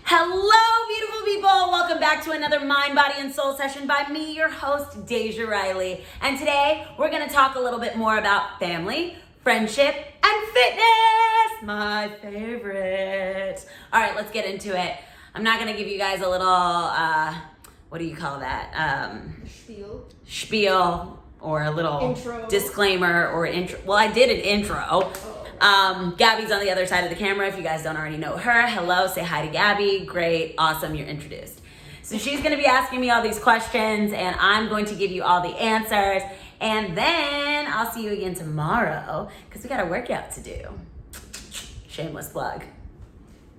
Hello, beautiful people. Welcome back to another Mind, Body, and Soul session by me, your host, Deja Riley. And today, we're going to talk a little bit more about family, friendship, and fitness. My favorite. All right, let's get into it. I'm not going to give you guys a little, what do you call that? Spiel or a little intro. Disclaimer or intro. Well, I did an intro. Gabby's on the other side of the camera. If you guys don't already know her, hello, say hi to Gabby. Great, awesome, you're introduced. So she's gonna be asking me all these questions and I'm going to give you all the answers. And then I'll see you again tomorrow because we got a workout to do. Shameless plug.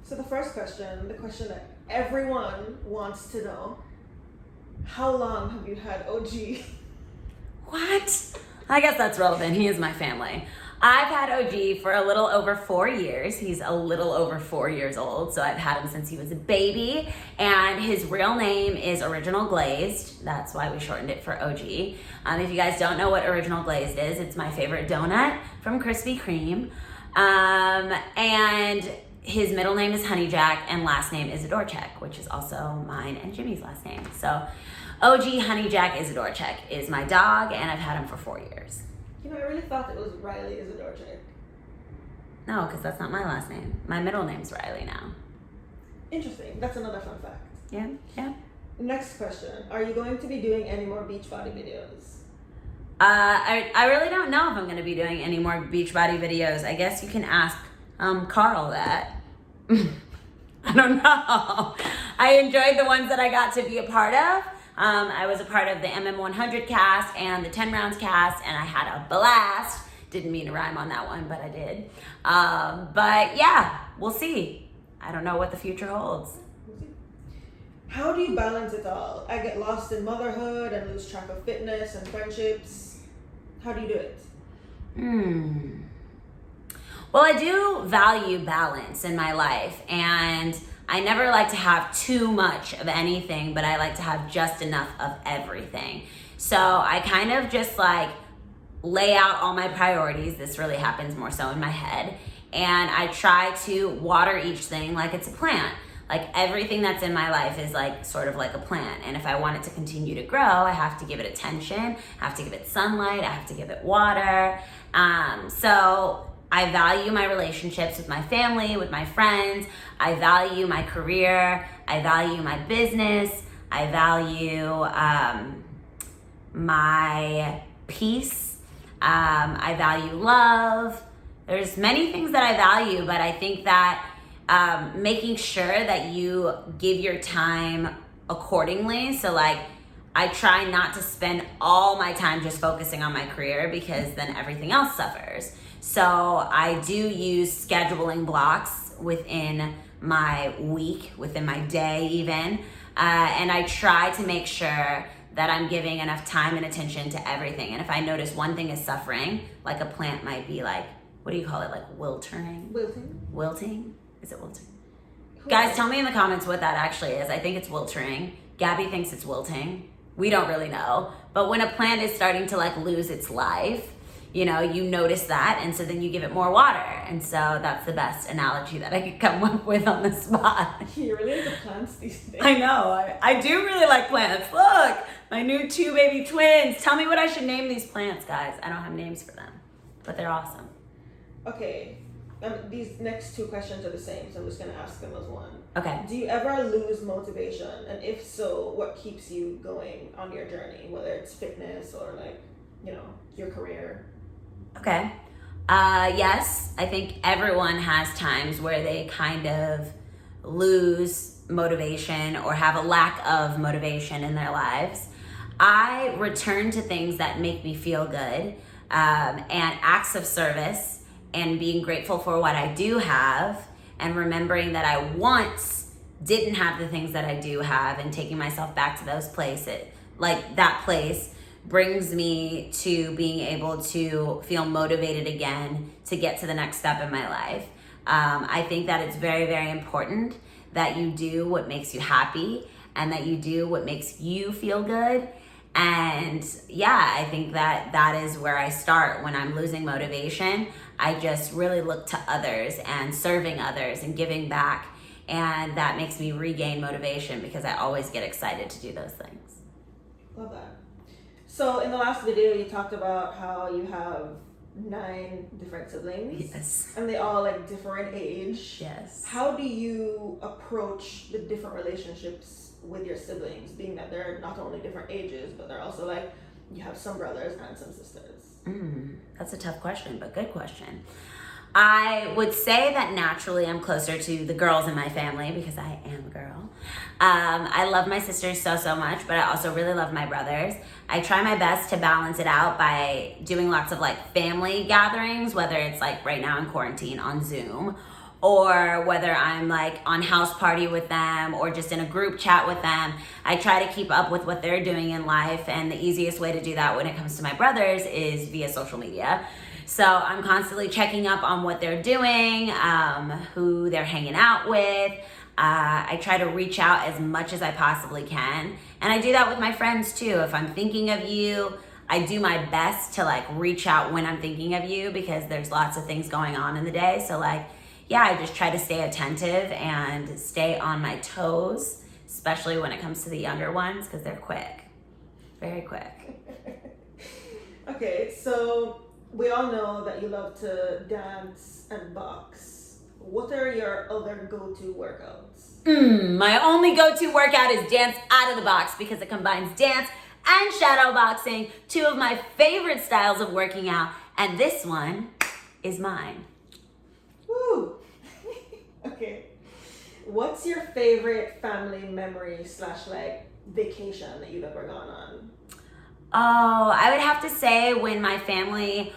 So the first question, the question that everyone wants to know, how long have you had OG? What? I guess that's relevant. He is my family. I've had OG for a little over 4 years. He's a little over 4 years old, so I've had him since he was a baby. And his real name is Original Glazed. That's why we shortened it for OG. If you guys don't know what Original Glazed is, it's my favorite donut from Krispy Kreme. And his middle name is Honey Jack and last name is Isidorchek, which is also mine and Jimmy's last name. So OG Honey Jack Isidorchek is my dog, and I've had him for 4 years. You know, I really thought it was Riley Isidorchek. No, because that's not my last name. My middle name's Riley now. Interesting. That's another fun fact. Yeah. Next question. Are you going to be doing any more Beachbody videos? I really don't know if I'm going to be doing any more Beachbody videos. I guess you can ask Carl that. I don't know. I enjoyed the ones that I got to be a part of. I was a part of the MM100 cast and the 10 rounds cast, and I had a blast. Didn't mean to rhyme on that one, but I did. But yeah, we'll see. I don't know what the future holds. How do you balance it all? I get lost in motherhood and lose track of fitness and friendships. How do you do it? Well, I do value balance in my life, and I never like to have too much of anything, but I like to have just enough of everything. So I kind of just like lay out all my priorities. This really happens more so in my head. And I try to water each thing like it's a plant. Like everything that's in my life is like sort of like a plant. And if I want it to continue to grow, I have to give it attention. I have to give it sunlight. I have to give it water. So I value my relationships with my family, with my friends. I value my career. I value my business. I value my peace. I value love. There's many things that I value, but I think that making sure that you give your time accordingly. So like, I try not to spend all my time just focusing on my career because then everything else suffers. So I do use scheduling blocks within my week, within my day even, and I try to make sure that I'm giving enough time and attention to everything. And if I notice one thing is suffering, like a plant might be like, what do you call it, like wilting? Wilting? Is it wilting? Guys, tell me in the comments what that actually is. I think it's wilting. Gabby thinks it's wilting. We don't really know. But when a plant is starting to like lose its life, you know, you notice that, and so then you give it more water. And so that's the best analogy that I could come up with on the spot. You really like the plants these days. I know. I do really like plants. Look, my new 2 baby twins. Tell me what I should name these plants, guys. I don't have names for them, but they're awesome. Okay. These next 2 questions are the same, so I'm just going to ask them as one. Okay. Do you ever lose motivation? And if so, what keeps you going on your journey, whether it's fitness or like, you know, your career? Okay. Yes, I think everyone has times where they kind of lose motivation or have a lack of motivation in their lives. I return to things that make me feel good, and acts of service, and being grateful for what I do have, and remembering that I once didn't have the things that I do have, and taking myself back to those places, like that place brings me to being able to feel motivated again to get to the next step in my life. I think that it's very, very important that you do what makes you happy and that you do what makes you feel good. And yeah, I think that that is where I start when I'm losing motivation. I just really look to others and serving others and giving back And that makes me regain motivation because I always get excited to do those things. Love that. So in the last video, you talked about how you have 9 different siblings. Yes. And they all like different age. Yes. How do you approach the different relationships with your siblings, being that they're not only different ages, but they're also like, you have some brothers and some sisters? That's a tough question, but good question. I would say that naturally I'm closer to the girls in my family because I am a girl. I love my sisters so much, but I also really love my brothers. I try my best to balance it out by doing lots of like family gatherings, whether it's like right now in quarantine on Zoom, or whether I'm like on house party with them or just in a group chat with them. I try to keep up with what they're doing in life, and the easiest way to do that when it comes to my brothers is via social media. So I'm constantly checking up on what they're doing, who they're hanging out with. I try to reach out as much as I possibly can. And I do that with my friends too. If I'm thinking of you, I do my best to like reach out when I'm thinking of you because there's lots of things going on in the day. So like, yeah, I just try to stay attentive and stay on my toes, especially when it comes to the younger ones because they're quick, very quick. Okay, so we all know that you love to dance and box. What are your other go-to workouts? My only go-to workout is dance out of the box because it combines dance and shadow boxing, 2 of my favorite styles of working out, and this one is mine. Woo! Okay. What's your favorite family memory / like vacation that you've ever gone on? Oh, I would have to say when my family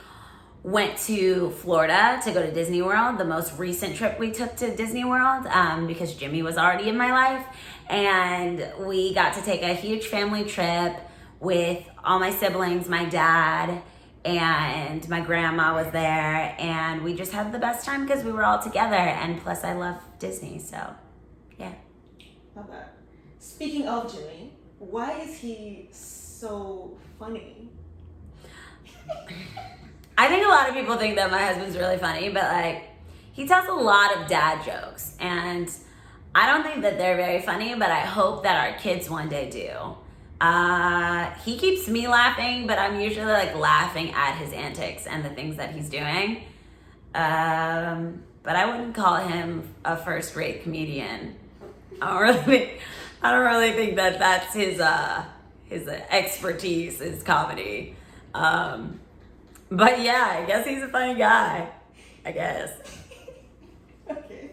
went to Florida to go to Disney World, the most recent trip we took to Disney World, because Jimmy was already in my life. And we got to take a huge family trip with all my siblings, my dad, and my grandma was there. And we just had the best time because we were all together. And plus I love Disney, so yeah. Love that. Speaking of Jimmy, why is he so funny? I think a lot of people think that my husband's really funny, but like he tells a lot of dad jokes, and I don't think that they're very funny, but I hope that our kids one day do. He keeps me laughing, but I'm usually like laughing at his antics and the things that he's doing. But I wouldn't call him a first-rate comedian. I don't really think that that's his expertise is comedy. But yeah, I guess he's a funny guy. I guess. Okay.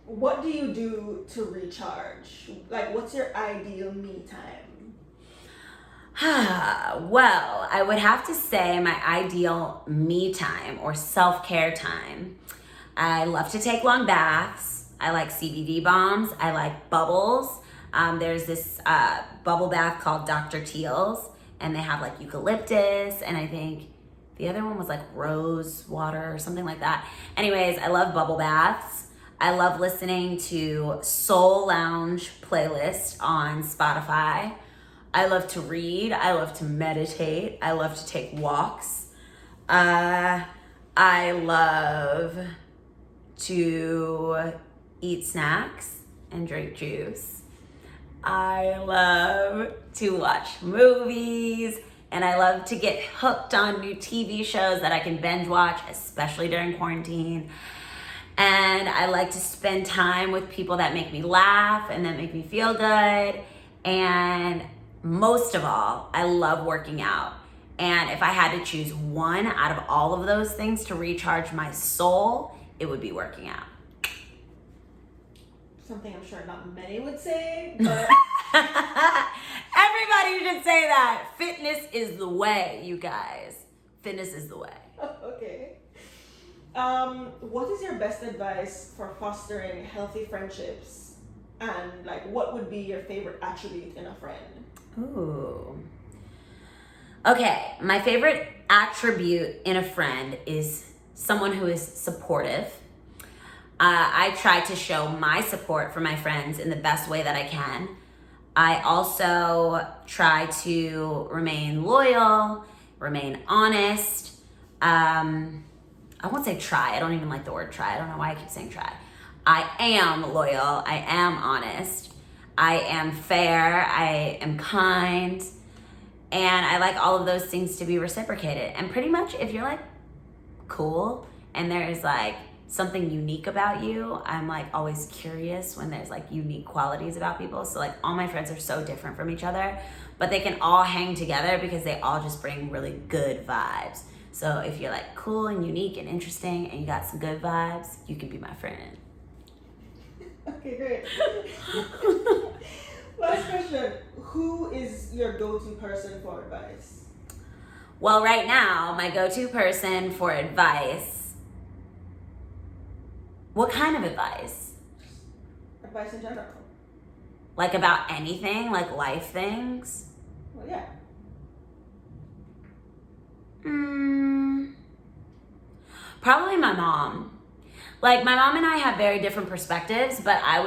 What do you do to recharge? Like, what's your ideal me time? Well, I would have to say my ideal me time or self-care time. I love to take long baths. I like CBD bombs. I like bubbles. There's this bubble bath called Dr. Teal's, and they have like eucalyptus, and I think the other one was like rose water or something like that. Anyways, I love bubble baths. I love listening to Soul Lounge playlist on Spotify. I love to read. I love to meditate. I love to take walks. I love to eat snacks and drink juice. I love to watch movies, and I love to get hooked on new TV shows that I can binge watch, especially during quarantine. And I like to spend time with people that make me laugh and that make me feel good. And most of all, I love working out. And if I had to choose one out of all of those things to recharge my soul, it would be working out. Something I'm sure not many would say, but everybody should say that. Fitness is the way, you guys. Fitness is the way. Okay. What is your best advice for fostering healthy friendships? And like, what would be your favorite attribute in a friend? Ooh. Okay, my favorite attribute in a friend is someone who is supportive. I try to show my support for my friends in the best way that I can. I also try to remain loyal, remain honest. I won't say try. I don't even like the word try. I don't know why I keep saying try. I am loyal. I am honest. I am fair. I am kind. And I like all of those things to be reciprocated. And pretty much if you're like cool and there's like something unique about you, I'm like always curious when there's like unique qualities about people. So like all my friends are so different from each other, but they can all hang together because they all just bring really good vibes. So if you're like cool and unique and interesting and you got some good vibes, you can be my friend. Okay, great. Last question. Who is your go-to person for advice? Well, right now, my go-to person for advice. What kind of advice? Advice in general. Like about anything, like life things? Well, yeah. Probably my mom. Like my mom and I have very different perspectives, but I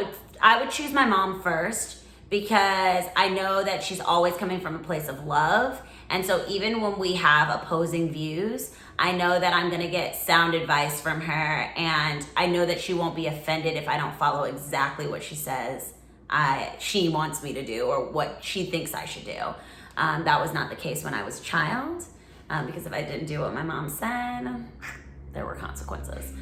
would choose my mom first because I know that she's always coming from a place of love. And so even when we have opposing views, I know that I'm gonna get sound advice from her, and I know that she won't be offended if I don't follow exactly what she says she wants me to do or what she thinks I should do. That was not the case when I was a child, because if I didn't do what my mom said, there were consequences.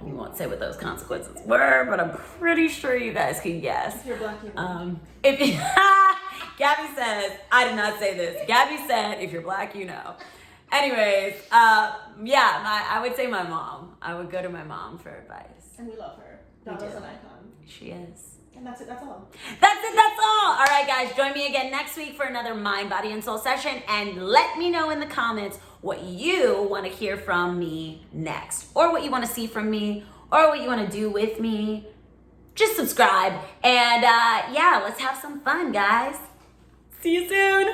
We won't say what those consequences were, but I'm pretty sure you guys can guess. If you're black, you know. Gabby says, I did not say this. Gabby said, if you're black, you know. Anyways, I would say my mom. I would go to my mom for advice. And we love her. Donna's an icon. She is. And that's it, that's all. That's it, that's all. All right, guys, join me again next week for another Mind, Body, and Soul session. And let me know in the comments what you want to hear from me next, or what you want to see from me, or what you want to do with me. Just subscribe. And let's have some fun, guys. See you soon.